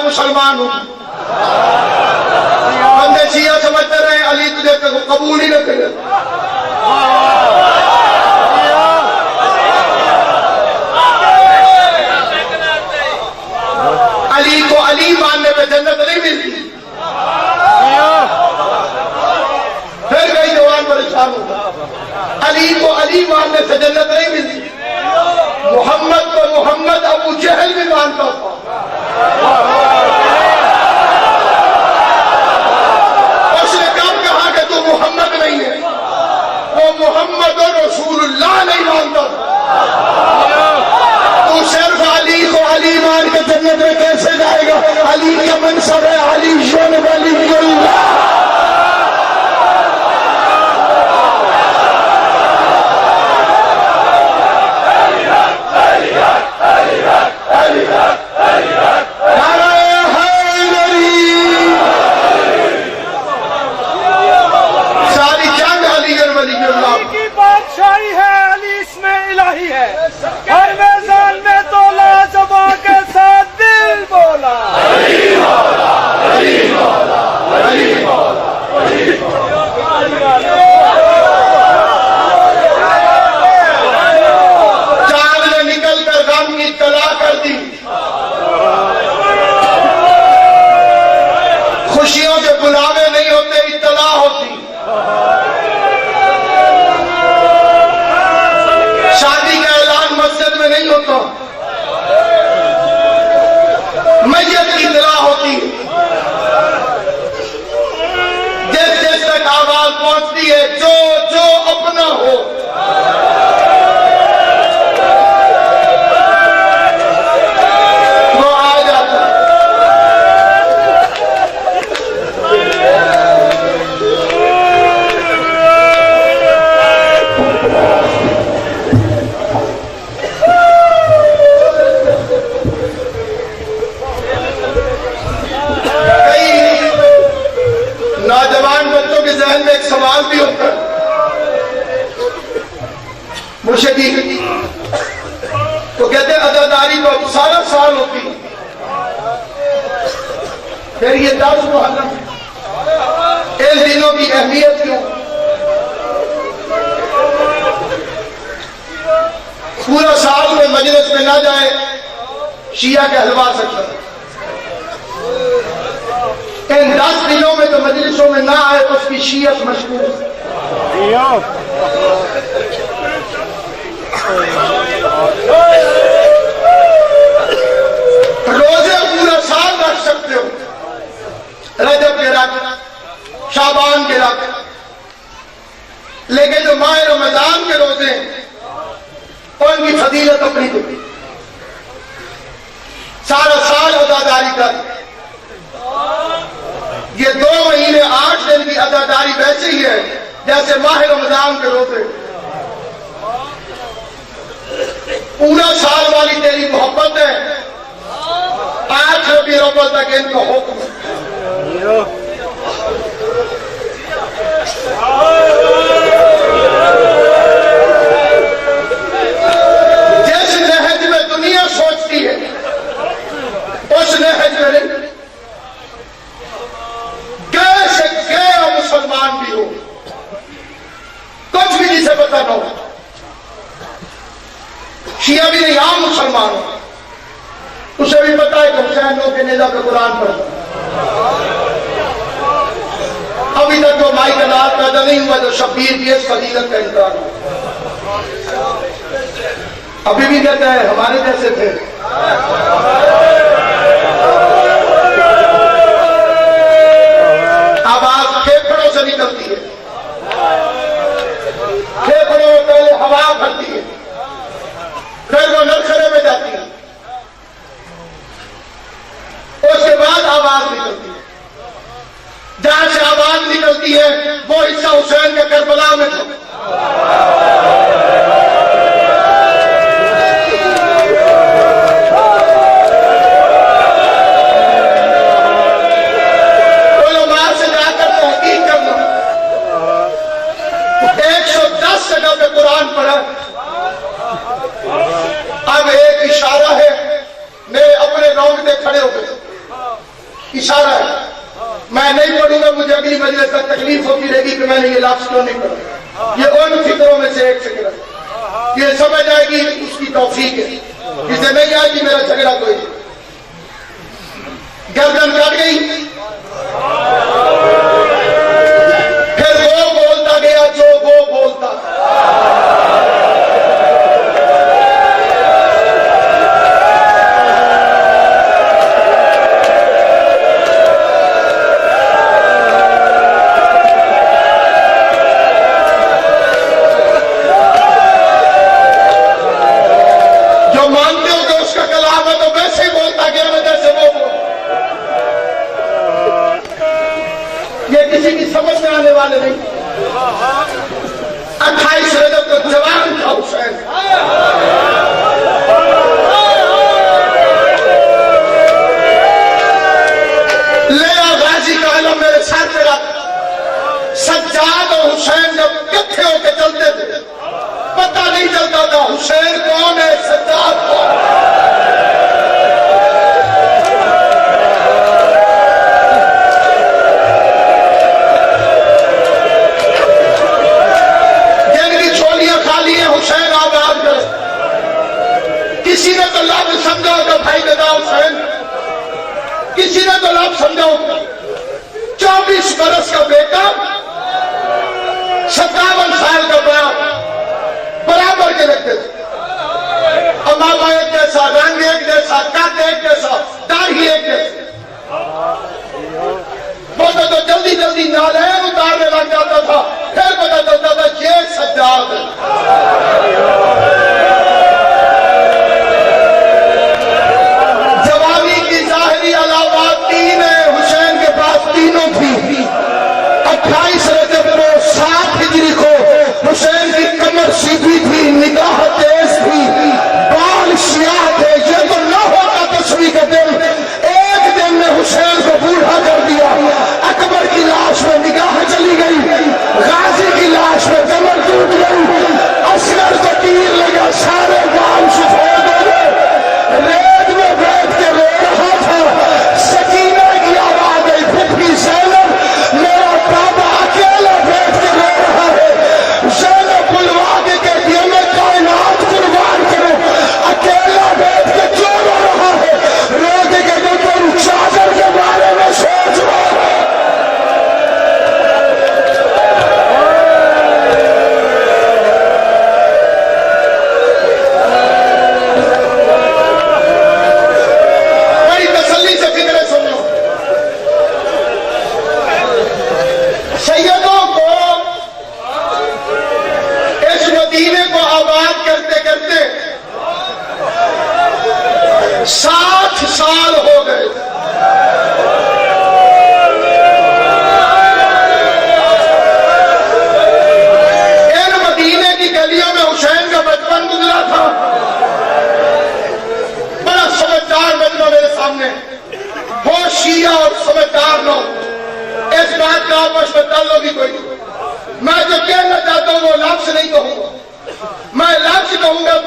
مسلمان ہوں. بندے شیعہ سمجھتے رہے علی تجھے قبول ہی نہ کرے. علی کو علی ماننے پہ جنت نہیں ملتی. پھر کئی جوان پریشان ہوگا. علی کو علی ماننے سے جنت نہیں ملتی. محمد کو محمد ابو جہل بھی مانتا تھا. اس نے کب کہا کہ تو محمد نہیں ہے؟ وہ محمد اور رسول اللہ نہیں مانتا تھا. تو صرف علی کو علی مان کے جنت میں کیسے جائے گا؟ علی کا منصب ہے علی ولی اللہ. پہنچ ذہن میں ایک سوال بھی ہوتا ہے، مرشدی تو کہتے ہیں عزاداری تو سارا سال ہوتی ہے، پھر یہ 10 محرم ان دنوں کی اہمیت کیوں؟ پورا سال میں مجلس میں نہ جائے شیعہ کہلوا سکتا ہے، ان 10 دنوں میں تو مجلسوں میں نہ آئے تو اس کی شیعت مشکوک ہے۔ روزے پورا سال رکھ سکتے ہو، رجب کے رکھ، شعبان کے رکھ، لیکن جو ماہ رمضان کے روزے ہیں ان کی فضیلت اپنی تو سارا سال عزاداری کر، یہ 2 مہینے 8 دن کی عزاداری ویسے ہی ہے جیسے ماہ رمضان کے روزے، پورا سال والی تیری محبت ہے، 8 ربیع الاول تک ان کا حکم ہے۔ جس نہج میں دنیا سوچتی ہے اس نہج میں نہیں، گئے سے گئے مسلمان بھی ہو، کچھ بھی جسے پتہ نہ ہو، شیعہ بھی نہیں، عام مسلمان ہو، اسے بھی پتا ہے کہ حسین لوگ کے نیزہ پہ قرآن پڑھتا، ابھی تک جو مائی کا نام پیدا نہیں ہوا جو شبیر کی اس فضیلت کا انکار ہو، ابھی بھی کہتا ہے ہمارے جیسے تھے۔ آواز پھیپھڑوں سے نکلتی ہے، پھیپھڑوں میں پہلے ہوا بھرتی ہے، پھر وہ نرخرے میں جاتی ہے، اس کے بعد آواز نکلتی ہے، جہاں سے آواز نکلتی ہے وہ حصہ حسین کے کربلا میں تھا۔ علماء سے جا کر تحقیق کرنا، 110 جگہ پہ قرآن پڑھا، اب ایک اشارہ ہے، میرے اپنے رونگٹے کھڑے ہو گئے، اشارہ ہے، میں نہیں پڑھوں گا، مجھے اگلی مجلس تک تکلیف ہوتی رہے گی کہ میں نے یہ لفظ کیوں نہیں پڑھا، یہ ان فکروں میں سے ایک فکر ہے، یہ سمجھ آئے گی اس کی توفیق ہے، جسے نہیں آئے گی میرا جھگڑا کوئی نہیں، گردن کٹ گئی، پھر وہ بولتا گیا جو وہ بولتا، والے نہیں، 28 رجب کو جوان تھا حسین، لیا غازی کا علم میرے ساتھ میں رکھ، سجاد اور حسین جب کٹھے ہو کے چلتے تھے پتہ نہیں چلتا تھا حسین کون ہے سجاد کون ہے۔ کسی نے تو لفظ سمجھا ہوگا بھائی دادا حسین، کسی نے تو لفظ سمجھا ہوگا 24 برس کا بیٹا 57 سال کا باپ برابر کے لگتے تھے، امامہ ایک جیسا، رنگ ایک جیسا، قد ایک جیسا، داڑھی ایک جیسا، وہ تو جلدی جلدی نالین اتارنے لگ جاتا تھا، پھر پتہ چلتا تھا یہ سجاد ہے۔ تینوں تھی 28 رجب کو 7 ہجری کو حسین کی کمر سیدھی تھی، نگاہ تیز تھی، بال سیاہ تھے، یہ تو نہ ہوتا تصویر کا دن، ایک دن میں حسین کو بوڑھا کر دیا، اکبر کی لاش میں نگاہ چلی گئی،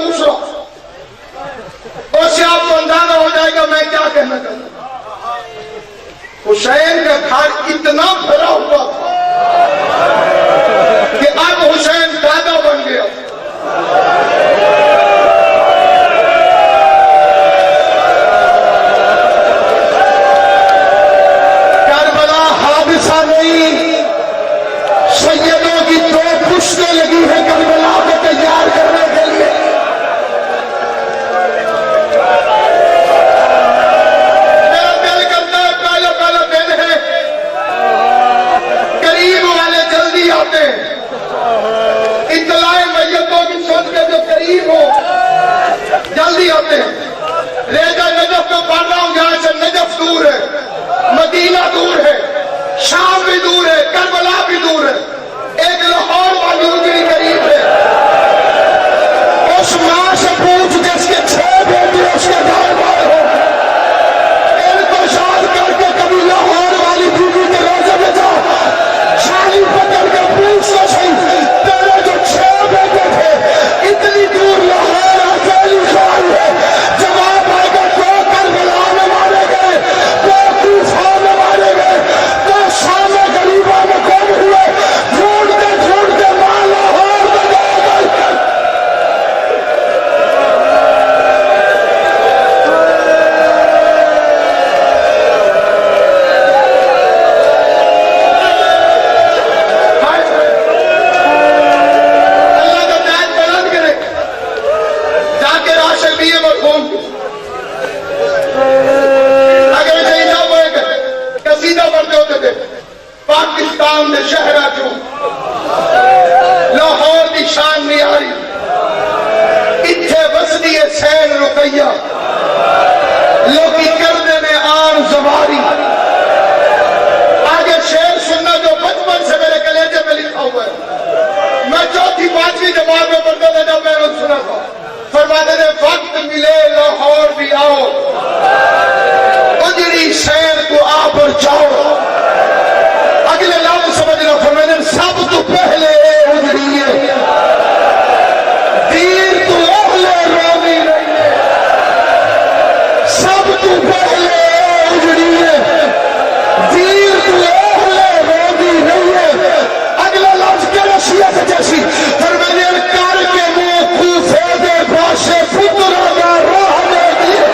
دوسرا، اس سے آپ کو اندازہ ہو جائے گا میں کیا کہنا چاہتا ہوں۔ حسین کا گھر اتنا بھرا ہوا تھا کہ اب حسین دادا بن گیا۔ کربلا حادثہ نہیں، سیدوں کی دو پشتیں لگی ہیں کربلا کو تیار کرنے کے لیے۔ میرا دل کرتا ہے پہلا پہلا دن ہے، قریب والے جلدی آتے ہیں، اطلاع میتوں کی سن کے جو قریب ہو جلدی آتے ہیں۔ ریجا نجف میں پڑھ رہا ہوں، یہاں سے نجف دور ہے، مدینہ دور ہے، شام بھی دور ہے، کربلا بھی دور ہے، ایک لاہور والی اجڑی قریب ہے۔ اس ماں سے پوچھ جس کے 6 بیٹے اس کے گھر بار ہو، ان کو شاد کر کے کبھی لاہور والی بیوی کے روزے میں جا، شالی پکڑ کے پوچھ تو صحیح، تیرے جو 6 بیٹے تھے اتنی دور لاہور اکیلی خیال ہے، جواب آئے گا 2 کربلا میں مارے گئے، 2 کوفہ میں مارے گئے، 2 شام غریبہ میں گم ہوئے، ڈھونڈتے ماں لاہور میں گئے۔ اللہ کا دین بلند کرے، جا کے راشد لیے مرحوم اگر صحیح نہ ہوئے گا قصیدہ پڑھتے ہوتے تھے، پاکستان میں شہرہ جو لاہور دی شان نیاری، اتھے بسدی سین رقیہ، لوکی کردے میں آن زواری۔ آگے شعر سننا جو بچپن سے میرے کلیجے میں لکھا ہوا ہے، میں 4تھی 5ویں جماعت میں پڑھتا تھا جب میں نے سنا تھا، فرماتے تھے وقت ملے لاہور بھی آؤ، اجڑی شہر کو آ پر جاؤ۔ اگلے لفظ سمجھنا، فرماتے سب تو پہلے اجڑی ہے، دیر تو اہلے رومی نہیں ہے، سب تو پہلے اجڑی ہے، دیر تو اہلے رومی نہیں ہے۔ اگلا لفظ کیا نصیحت جیسی، فرماتے کر کے منہ کوفے دے باشے فطرہ دا راہ میں دیے۔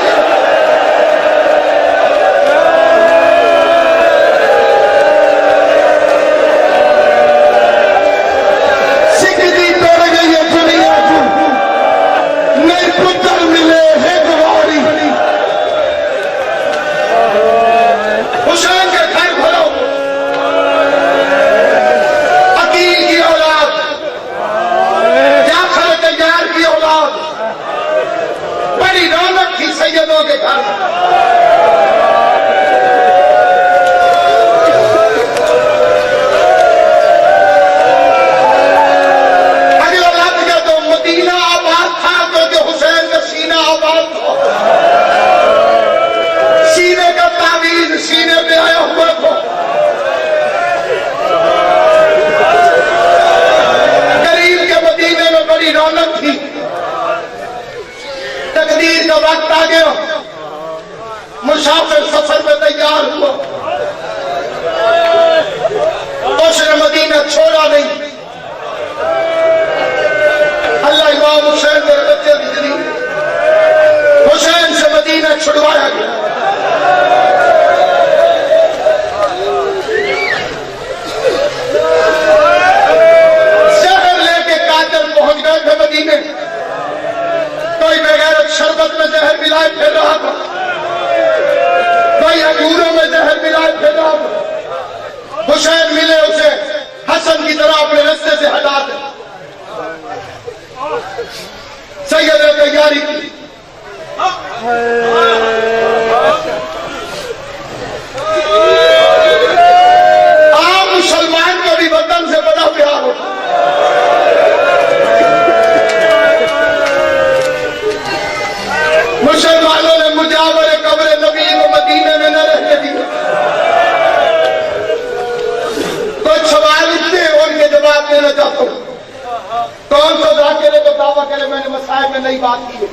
میں نئی بات کی ہے،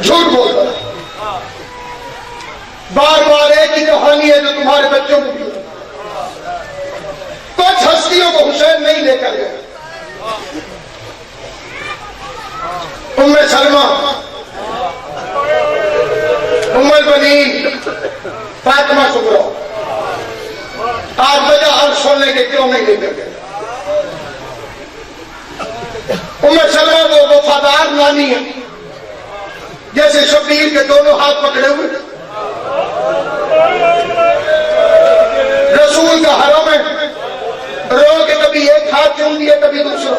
جھوٹ بول رہا ہے۔ بار بار ایک ہی کہانی ہے جو تمہارے بچوں کو بھی، کچھ ہستیوں کو حسین نہیں لے کر گئے۔ ام سلمہ، ام البنین، فاطمہ صغریٰ، آج وجہ اور سننے کے کیوں نہیں لے کر گئے؟ ام سلمہ وہ وفادار نانی ہے جیسے شبیر کے دونوں ہاتھ پکڑے ہوئے، رسول کا حرم ہے، رو کے کبھی ایک ہاتھ چوم دیے کبھی دوسرا،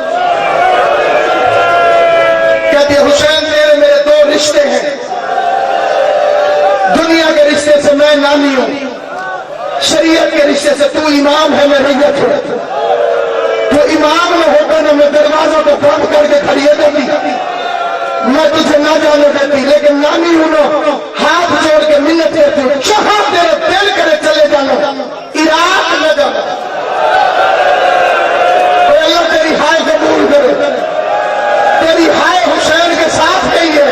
کہتی ہے حسین تیرے میرے دو رشتے ہیں، دنیا کے رشتے سے میں نانی ہوں، شریعت کے رشتے سے تو امام ہے، میں ریت ہوں۔ تو امام نہ ہوتا نہ میں دروازوں کو بند کر کے کھڑی دیتی، میں تجھے نہ جانے دیتی، لیکن نانی ہوں نا، ہاتھ جوڑ کے منت کرتی ہوں، جہاں تیرے دل کرے چلے جانا، عراق نہ جانا، تو اللہ تیری ہائے قبول کرے، تیری ہائے حسین کے ساتھ گئی ہے،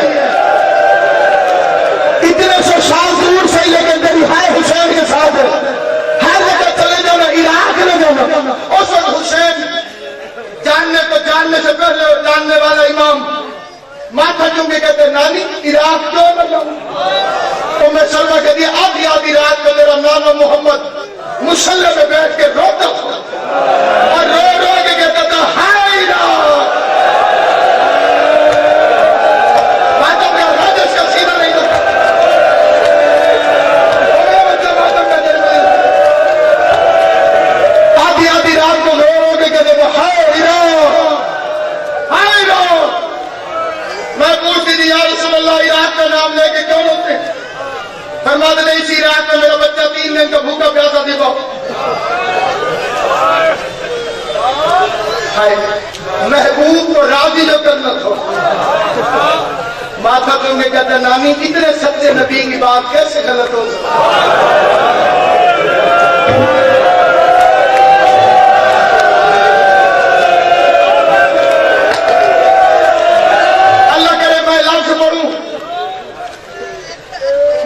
اتنے سو سال دور سے، لیکن تیری ہائے حسین کے ساتھ ہے، ہر جگہ چلے جانا، عراق نہ جانا۔ اس وقت حسین جاننے سے پہلے جاننے والا امام ماتھا چوم کے کہتے نانی عراق کیوں نہ جاؤں؟ تو میں سلمہ کہتی ہے اب یاد عراق میں میرا نانا محمد مسلح میں بیٹھ کے روتا اور رو رو کے کہتا تھا ہائے عراق، ماتم کا راجش کا سینہ نہیں تھا، آدھی آدھی رات کو رو رو کے کہتے تھا ہائے عراق، ہائے عراق۔ میں پوچھتی تھی یا رسول اللہ عراق کا نام لے کے کیوں روتے؟ فرماتے نہیں اسی عراق میں میرا بچہ 3 دن کا بھوکا پیاسا تھا، محبوب کو راضی جو کرنا تھا۔ ماتھا چوم کے کہتے نانی اتنے سچے نبی کی بات کیسے غلط ہو سکتی؟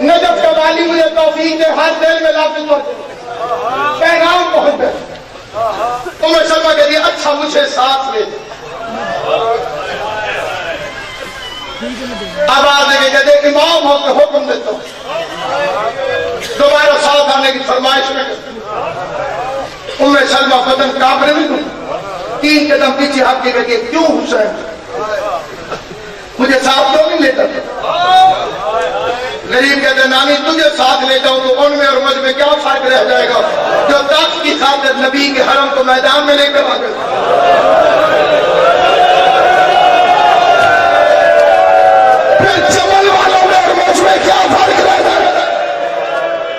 نجف کا والی مجھے توفیق دے، ہر دل میں لفظ پڑھ پیغام پہنچ گئے۔ ام سلمہ کہتی ہے اچھا مجھے ساتھ لے، اب آدھے کے کہتے امام ہو کے حکم دیتا ہوں، دوبارہ ساتھ آنے کی فرمائش میں ام سلمہ بدن کانپنے میں 3 قدم پیچھے ہٹ کے کہتی ہے کیوں حسین مجھے ساتھ کیوں نہیں لیتا؟ غریب کہتے ہیں نانی تجھے ساتھ لے جاؤں تو ان میں اور مجھ میں کیا فرق رہ جائے گا جو تخت کی خاطر نبی کے حرم کو میدان میں لے کر آ گئے۔ پھر جبل والوں میں اور مجھ میں کیا فرق رہ جائے گا؟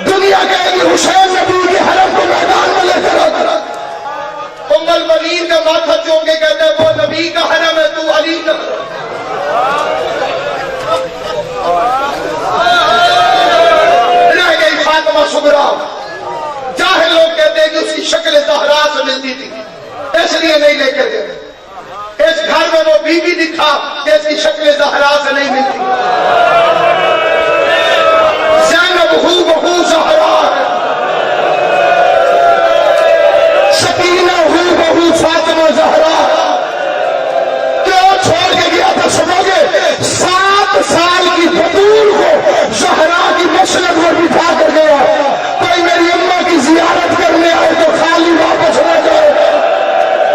دنیا کہے گی حسین نبی کے حرم کو میدان میں لے کر آ گئے۔ ام البنین کا ماتھا چوم کے کہتے ہیں وہ نبی کا حرم ہے تو علی کا، رہ گئی فاطمہ صغریٰ۔ جاہل لوگ کہتے ہیں کہ اس کی شکل زہرا سے ملتی تھی اس لیے نہیں لے کر گئے، اس گھر میں وہ بی بی دکھا کہ اس کی شکل زہرا سے نہیں ملتی، زینب ہو بہو زہرا ہے، سکینہ ہو بہو فاطمہ زہرا ہے۔ کیوں چھوڑ کے گیا تھا سنو گے؟ 7 سال کی بطول کو زہرا کی مسند میں بٹھا کر گیا، کوئی میری اماں کی زیارت کرنے آئے تو خالی واپس نہ جائے،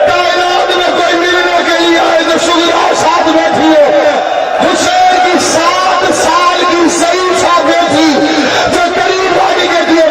کائنات میں کوئی ملنے کے لیے آئے تو صغریٰ ساتھ بیٹھی ہے۔ حسین کی 7 سال کی ضعیفہ بیٹی جو قریب آگے کہتی ہے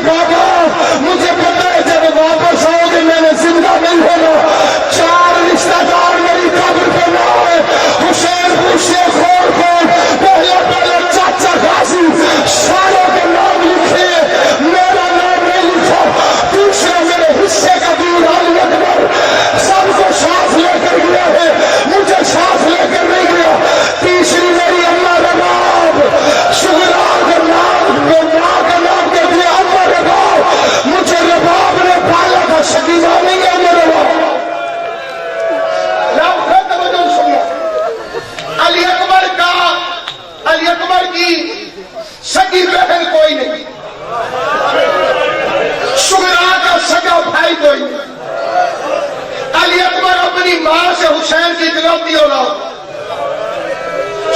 حسین کی اکلوتی اولاد،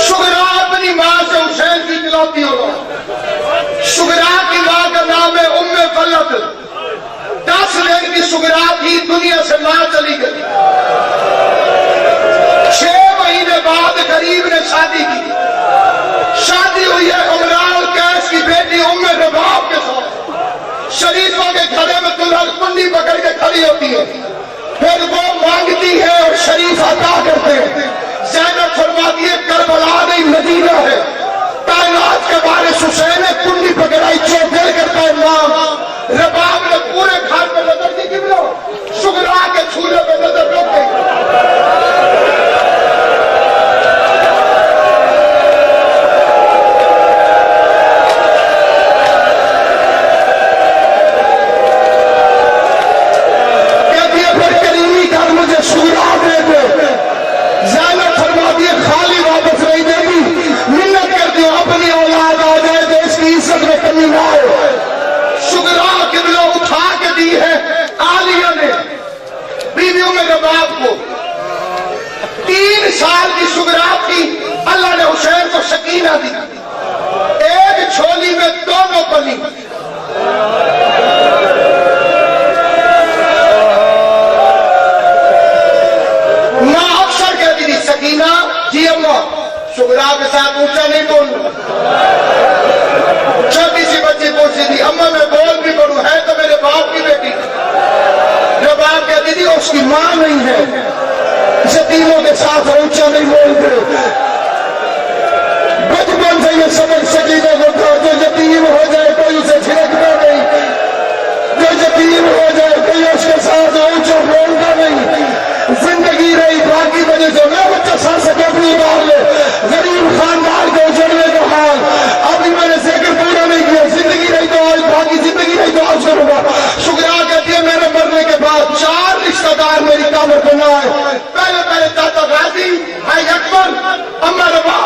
شگرا اپنی ماں سے حسین کی اکلوتی اولاد، شگرا کی ماں کا نام ہے ام فلت، 10 دن کی شگرا تھی، دنیا سے ماں چلی گئی، 6 مہینے بعد غریب نے شادی کی، شادی ہوئی ہے عمران قیس کی بیٹی ام رباب کے ساتھ، شریفوں کے گھرے میں دلہن کنڈی پکڑ کے کھڑی ہوتی ہے، پھر وہ مانگتی ہے اور شریف عطا کرتے ہیں، زینب فرماتی ہے کربلا نہیں مدینہ ہے، کائنات کے وارث حسین نے کنڈی پکڑائی، چوکھل کرتا ہے نام، رباب نے پورے گھر پہ نظر دی، کبلو شگرا کے چھولے پہ نظر رکھ گئی، شگرا قبلہ اٹھا کے دی ہے عالیہ نے بیویوں میں رباب کو، 3 سال کی شگرا تھی، اللہ نے حسین کو سکینہ دی، ایک جھولی میں دونوں پلی، ماں اکثر کہتی تھی سکینہ جی اماں، شگرا کے ساتھ اونچا نہیں بولوں، چھوٹی سی بچی پوچھتی تھی اماں میں بول بھی پڑوں، ہے تو میرے باپ کی بیٹی، رباب کہتی تھی اس کی ماں نہیں ہے، یتیموں کے ساتھ اونچا نہیں بولتے، بچپن سے یہ سمجھ سکینہ کو تھا جو یتیم ہو جائے کوئی اسے چھڑکتا نہیں، جو یتیم ہو جائے کوئی اس کے ساتھ اونچا بولتا نہیں، زندگی رہی باقی وجہ سے میں بچہ سر سے کپڑی ڈال لے، غریب خاندان کو اجڑنے کا حال، ابھی میں نے ذکر پورا نہیں کیا، زندگی رہی تو آج، باقی زندگی رہی تو آج کروں گا، شگرا کہتی ہے میرے مرنے کے بعد 4 رشتہ دار میری قبر پہ نہ آئے، پہلے دادا غازی، بھائی اکبر، اما رباب